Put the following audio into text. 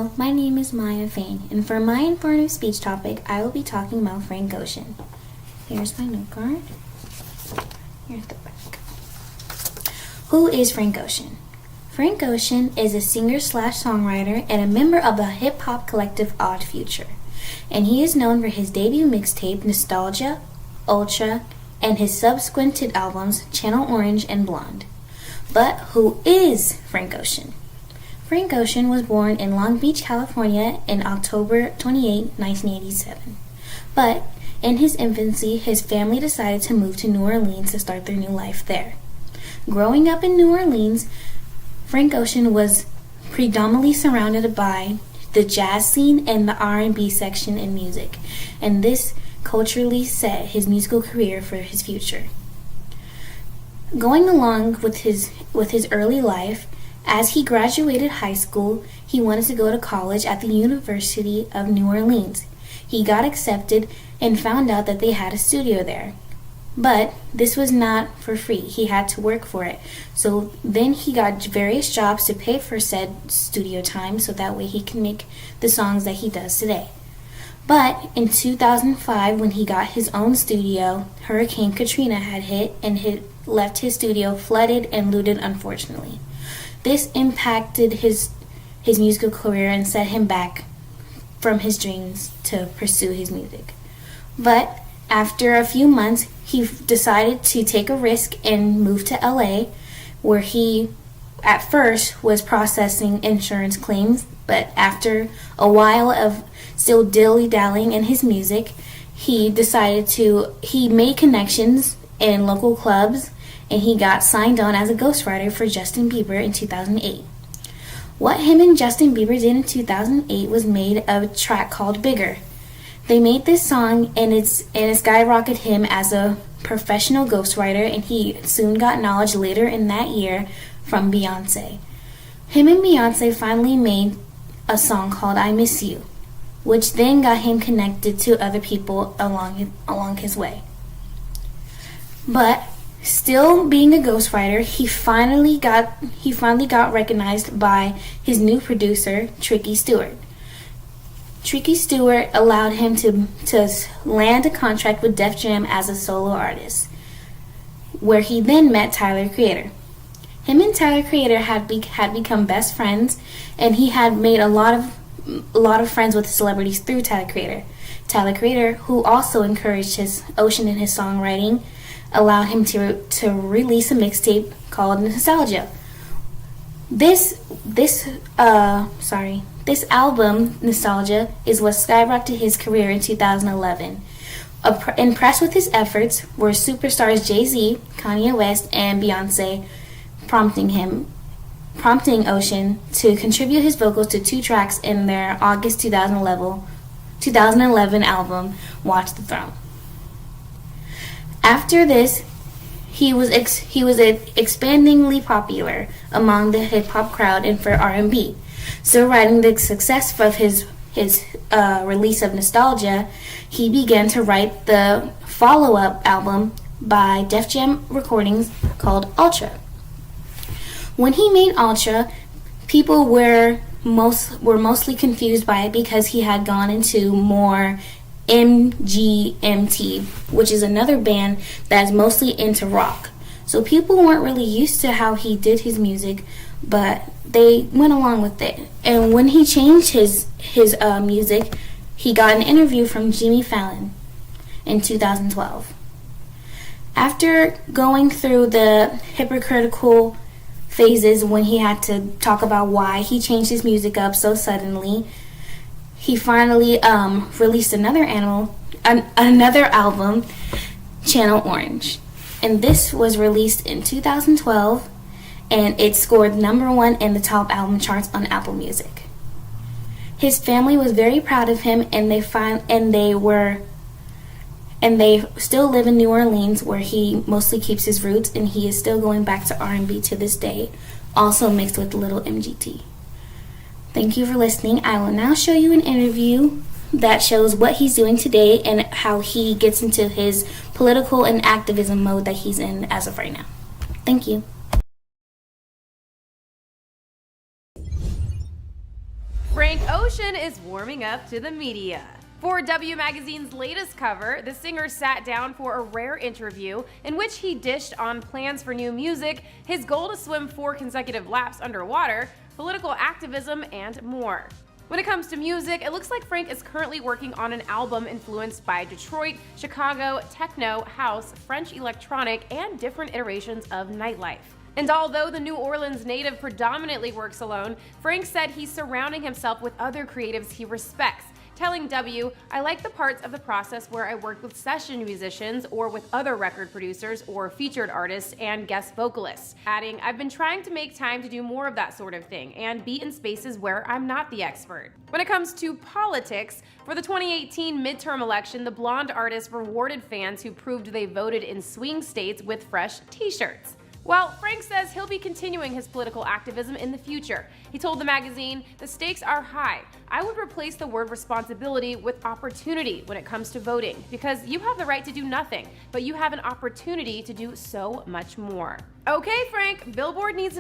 Hello, my name is Maya Fain, and for my informative speech topic, I will be talking about Frank Ocean. Here's my note card. Here's the back. Who is Frank Ocean? Frank Ocean is a singer/songwriter and a member of the hip-hop collective Odd Future, and he is known for his debut mixtape Nostalgia, Ultra, and his subsequent albums Channel Orange and Blonde. But who is Frank Ocean? Frank Ocean was born in Long Beach, California in October 28, 1987. But in his infancy, his family decided to move to New Orleans to start their new life there. Growing up in New Orleans, Frank Ocean was predominantly surrounded by the jazz scene and the R&B section in music, and this culturally set his musical career for his future. Going along with his early life, as he graduated high school, he wanted to go to college at the University of New Orleans. He got accepted and found out that they had a studio there. But this was not for free. He had to work for it. So then he got various jobs to pay for said studio time so that way he can make the songs that he does today. But in 2005, when he got his own studio, Hurricane Katrina had hit and left his studio flooded and looted, unfortunately. This impacted his musical career and set him back from his dreams to pursue his music. But after a few months, he decided to take a risk and move to LA, where he at first was processing insurance claims, but after a while of still dilly-dallying in his music, he made connections in local clubs, and he got signed on as a ghostwriter for Justin Bieber in 2008. What him and Justin Bieber did in 2008 was made a track called Bigger. They made this song, and it skyrocketed him as a professional ghostwriter, and he soon got knowledge later in that year from Beyonce. Him and Beyonce finally made a song called I Miss You, which then got him connected to other people along his way. But still being a ghostwriter, he finally got recognized by his new producer, Tricky Stewart. Tricky Stewart allowed him to land a contract with Def Jam as a solo artist, where he then met Tyler Creator. Him and Tyler Creator had become best friends, and he had made a lot of friends with celebrities through Tyler Creator. Tyler Creator, who also encouraged Ocean in his songwriting, allowed him to release a mixtape called Nostalgia. This album, Nostalgia, is what skyrocketed his career in 2011. Impressed with his efforts were superstars Jay-Z, Kanye West, and Beyonce, prompting Ocean to contribute his vocals to 2 tracks in their August 2011 album, Watch the Throne. After this, he was expandingly popular among the hip-hop crowd and for R&B. So, riding the success of his release of Nostalgia, he began to write the follow-up album by Def Jam Recordings called Ultra. When he made Ultra, people were mostly confused by it because he had gone into more MGMT, which is another band that is mostly into rock. So people weren't really used to how he did his music, but they went along with it. And when he changed his music, he got an interview from Jimmy Fallon in 2012. After going through the hypocritical phases when he had to talk about why he changed his music up so suddenly, he finally released another album, Channel Orange. And this was released in 2012, and it scored #1 in the top album charts on Apple Music. His family was very proud of him, and they still live in New Orleans, where he mostly keeps his roots, and he is still going back to R&B to this day, also mixed with a little MGT. Thank you for listening. I will now show you an interview that shows what he's doing today and how he gets into his political and activism mode that he's in as of right now. Thank you. Frank Ocean is warming up to the media. For W Magazine's latest cover, the singer sat down for a rare interview in which he dished on plans for new music, his goal to swim 4 consecutive laps underwater, political activism, and more. When it comes to music, it looks like Frank is currently working on an album influenced by Detroit, Chicago, techno, house, French electronic, and different iterations of nightlife. And although the New Orleans native predominantly works alone, Frank said he's surrounding himself with other creatives he respects, telling W, "I like the parts of the process where I work with session musicians or with other record producers or featured artists and guest vocalists," adding, "I've been trying to make time to do more of that sort of thing and be in spaces where I'm not the expert." When it comes to politics, for the 2018 midterm election, the blonde artist rewarded fans who proved they voted in swing states with fresh t-shirts. Well, Frank says he'll be continuing his political activism in the future. He told the magazine, "The stakes are high. I would replace the word responsibility with opportunity when it comes to voting, because you have the right to do nothing, but you have an opportunity to do so much more." Okay, Frank, Billboard needs